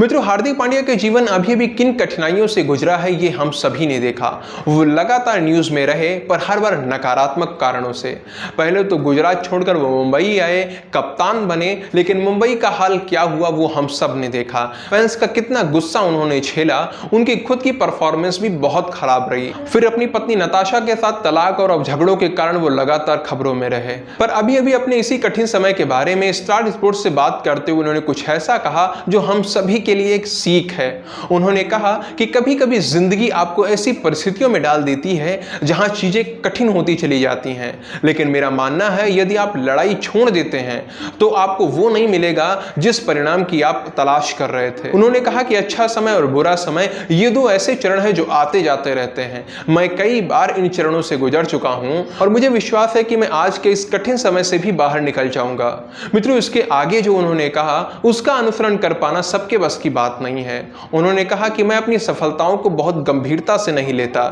मित्रों, हार्दिक पांड्या के जीवन अभी भी किन कठिनाइयों से गुजरा है ये हम सभी ने देखा। वो लगातार न्यूज में रहे, पर हर बार नकारात्मक कारणों से। पहले तो गुजरात छोड़कर वो मुंबई आए, कप्तान बने, लेकिन मुंबई का हाल क्या हुआ वो हम सब ने देखा। फैंस का कितना गुस्सा उन्होंने झेला, उनकी खुद की परफॉर्मेंस भी बहुत खराब रही। फिर अपनी पत्नी नताशा के साथ तलाक और अब झगड़ों के कारण वो लगातार खबरों में रहे। पर अभी अभी अपने इसी कठिन समय के बारे में स्टार स्पोर्ट्स से बात करते हुए उन्होंने कुछ ऐसा कहा जो हम सभी के लिए एक सीख है। उन्होंने कहा कि कभी कभी जिंदगी आपको ऐसी परिस्थितियों में डाल देती है जहां चीजें कठिन होती चली जाती हैं, लेकिन मेरा मानना है यदि आप लड़ाई छोड़ देते हैं तो आपको वो नहीं मिलेगा जिस परिणाम की आप तलाश कर रहे थे। उन्होंने कहा कि अच्छा समय और बुरा समय ये दो ऐसे चरण हैं जो आते जाते रहते हैं। मैं कई बार इन चरणों से गुजर चुका हूं और मुझे विश्वास है कि मैं आज के इस कठिन समय से भी बाहर निकल जाऊंगा। मित्रों, इसके आगे जो उन्होंने कहा उसका अनुसरण कर पाना सबके बस की बात नहीं है। उन्होंने कहा कि मैं अपनी सफलताओं को बहुत गंभीरता से नहीं लेता।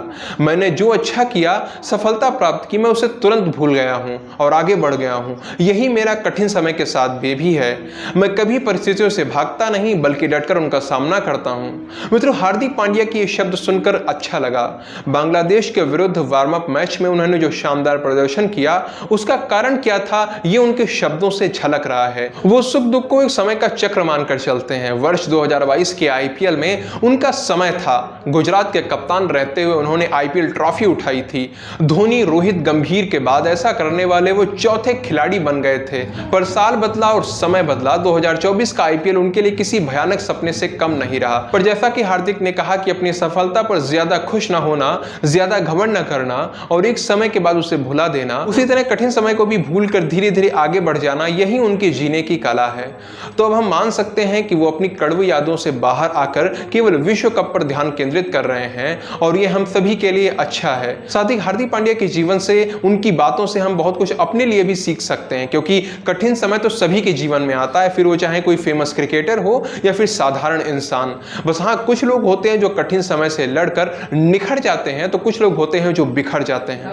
मैंने जो अच्छा किया, सफलता प्राप्त की, मैं उसे तुरंत भूल गया हूं और आगे बढ़ गया हूं। यही मेरा कठिन समय के साथ भी है। मैं कभी परिस्थितियों से भागता नहीं बल्कि डटकर उनका सामना करता हूं। मित्रों, हार्दिक पांड्या की ये शब्द सुनकर अच्छा लगा। बांग्लादेश के विरुद्ध वार्म अप मैच में उन्होंने जो शानदार प्रदर्शन किया उसका कारण क्या था ये उनके शब्दों से झलक रहा है। वो सुख दुख को एक समय का चक्र मानकर चलते हैं। वर्ष 2022 के आईपीएल में उनका समय था। गुजरात के कप्तान रहते हुए उन्होंने आईपीएल ट्रॉफी उठाई थी। धोनी, रोहित, गंभीर के बाद ऐसा करने वाले वो चौथे खिलाड़ी बन गए थे। पर साल बदला और समय बदला। 2024 का आईपीएल उनके लिए किसी भयानक सपने से कम नहीं रहा। पर जैसा कि हार्दिक ने कहा कि अपनी सफलता पर ज्यादा खुश ना होना, ज्यादा घमंड न करना और एक समय के बाद उसे भुला देना, उसी तरह कठिन समय को भी भूलकर धीरे धीरे आगे बढ़ जाना, यही उनके जीने की कला है। तो अब हम मान सकते हैं कि वो अपनी कड़वी यादों से बाहर आकर केवल विश्व कप पर ध्यान केंद्रित कर रहे हैं और ये हम सभी के लिए अच्छा है। साथ ही हार्दिक पांड्या के जीवन से, उनकी बातों से हम बहुत कुछ अपने लिए भी सीख सकते हैं, क्योंकि कठिन समय तो सभी के जीवन में आता है, फिर वो चाहे कोई फेमस क्रिकेटर हो या फिर साधारण इंसान। बस हाँ, कुछ लोग होते हैं जो कठिन समय से लड़कर निखर जाते हैं, तो कुछ लोग होते हैं जो बिखर जाते हैं।